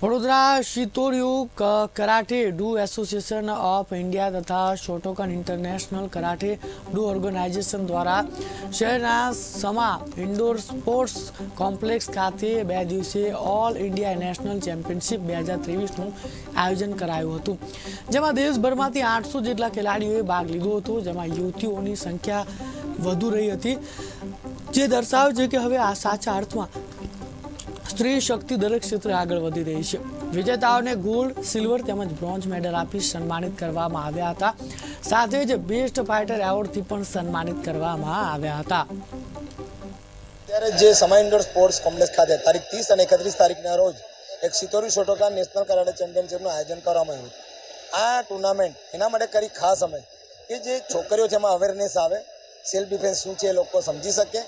Vadodara Shitoryu karate do association of India તથા Shotokan international karate do organization દ્વારા શહેરના Sama indoor sports complex ખાતે 2 દિવસીય ઓલ ઇન્ડિયા નેશનલ ચેમ્પિયનશિપ 2023નું આયોજન કરાયું હતું, જેમાં દેશભરમાંથી 800 જેટલા ખેલાડીઓએ ભાગ લીધો હતો, જેમાં યુવતીઓની સંખ્યા વધુ રહી હતી, જે દર્શાવે છે કે હવે આ સાચા અર્થમાં સ્ત્રી શક્તિ દરેક ક્ષેત્રે આગળ વધી રહી છે। વિજેતાઓને ગોલ્ડ, સિલ્વર તેમજ બ્રોન્ઝ મેડલ આપી સન્માનિત કરવામાં આવ્યા હતા, સાથે જ બેસ્ટ ફાઇટર એવોર્ડથી પણ સન્માનિત કરવામાં આવ્યા હતા। ત્યારે જે સમા ઇન્ડોર સ્પોર્ટ્સ કોમ્પ્લેક્સ ખાતે તારીખ 30 અને 31 તારીખના રોજ એક શિતોર્યુ શોટોકાન નેશનલ કરાટે ચેમ્પિયનશિપનું આયોજન કરવામાં આવ્યું। આ ટુર્નામેન્ટ એના માટે કરી ખાસ અમે કે જે છોકરીઓ છે એમાં અવેરનેસ આવે, સેલ્ફ ડિફેન્સ શું છે એ લોકો સમજી શકે,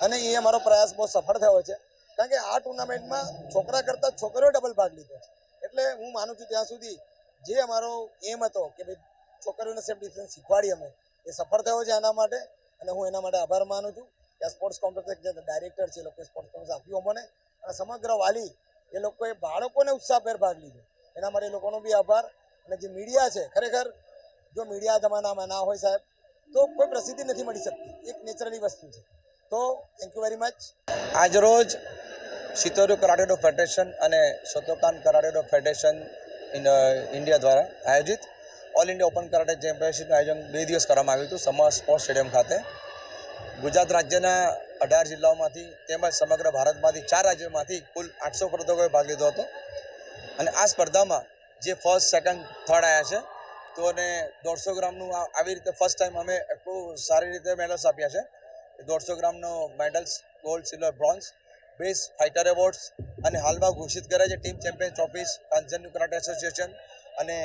અને એ અમારો પ્રયાસ બહુ સફળ થયો છે, કારણ કે આ ટુર્નામેન્ટમાં છોકરા કરતાં છોકરીઓ ડબલ ભાગ લીધો છે। એટલે હું માનું છું ત્યાં સુધી જે અમારો એમ હતો કે ભાઈ છોકરીઓને સેલ્ફ ડિફેન્સ શીખવાડી અમે, એ સફળ થયો છે એના માટે, અને હું એના માટે આભાર માનું છું કે આ સ્પોર્ટ્સ કોમ્પ્લેક્સ જે ડાયરેક્ટર છે એ લોકોએ સ્પોર્ટ્સ કોમ્પ્લેક્સ આપ્યું અમને, અને સમગ્ર વાલી એ લોકોએ બાળકોને ઉત્સાહભેર ભાગ લીધો એના માટે એ લોકોનો બી આભાર। અને જે મીડિયા છે, ખરેખર જો મીડિયા જમાનામાં ના હોય સાહેબ તો કોઈ પ્રસિદ્ધિ નથી મળી શકતી, એક નેચરલી વસ્તુ છે। તો થેન્ક યુ વેરી મચ। આજરોજ શિતોર્યુ કરાટે ડો ફેડરેશન અને શોટોકાન કરાટે ડો ફેડરેશન ઇન્ડિયા દ્વારા આયોજિત ઓલ ઇન્ડિયા ઓપન કરાટે ચેમ્પિયનશિપનું આયોજન 2 દિવસ કરવામાં આવ્યું હતું સમા સ્પોર્ટ્સ સ્ટેડિયમ ખાતે। ગુજરાત રાજ્યના 18 જિલ્લાઓમાંથી તેમજ સમગ્ર ભારતમાંથી 4 રાજ્યોમાંથી કુલ 800 સ્પર્ધકોએ ભાગ લીધો હતો, અને આ સ્પર્ધામાં જે ફર્સ્ટ, સેકન્ડ, થર્ડ આવ્યા છે તો અને 150 ગ્રામનું આવી રીતે ફર્સ્ટ ટાઈમ અમે એટલું સારી રીતે મેડલ્સ આપ્યા છે। 150 ગ્રામનો medals gold, silver, bronze, best fighter awards, અને હાલમાં ઘોષિત કરે છે ટીમ ચેમ્પિયન ટ્રોફીઝ કાંચનનું કરાટે એસોસિએશન અને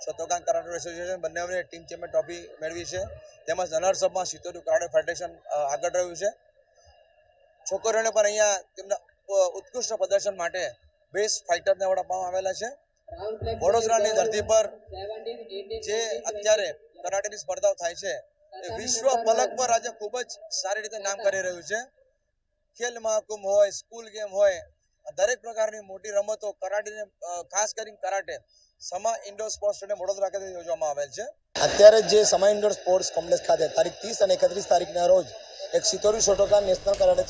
શોટોકાન કરાટે એસોસિએશન બંનેઓને ટીમ ચેમ્પિયન ટ્રોફી મેળવી છે, તેમજ રનર્સઅપમાં શિતોર્યુ કરાટે ફેડરેશન આગળ રહ્યું છે। છોકરીઓને પણ અહીંયા તેમના ઉત્કૃષ્ટ પ્રદર્શન માટે બેસ્ટ ફાઇટરને એવોર્ડ આપવામાં આવેલા છે। વડોદરાની ધરતી પર જે અત્યારે કરાટેની સ્પર્ધાઓ થાય છે એ વિશ્વ પલક પર આજે ખૂબ જ સારી રીતે નામ કરી રહ્યું છે। ખેલ મહાકુંભ હોય, સ્કૂલ ગેમ હોય, દરેક પ્રકારની મોટી રમતો કરાટેને ખાસ કરીને કરાટે સમા ઇન્ડોર સ્પોર્ટ્સ સ્ટેડિયમ વડોદરા ખાતે યોજવામાં આવેલ છે। અત્યારે જે સમા ઇન્ડોર સ્પોર્ટ્સ કોમ્પ્લેક્સ ખાતે તારીખ 30 અને 31 તારીખના રોજ એક શિતોર્યુ શોટોકાન નેશનલ કરાટે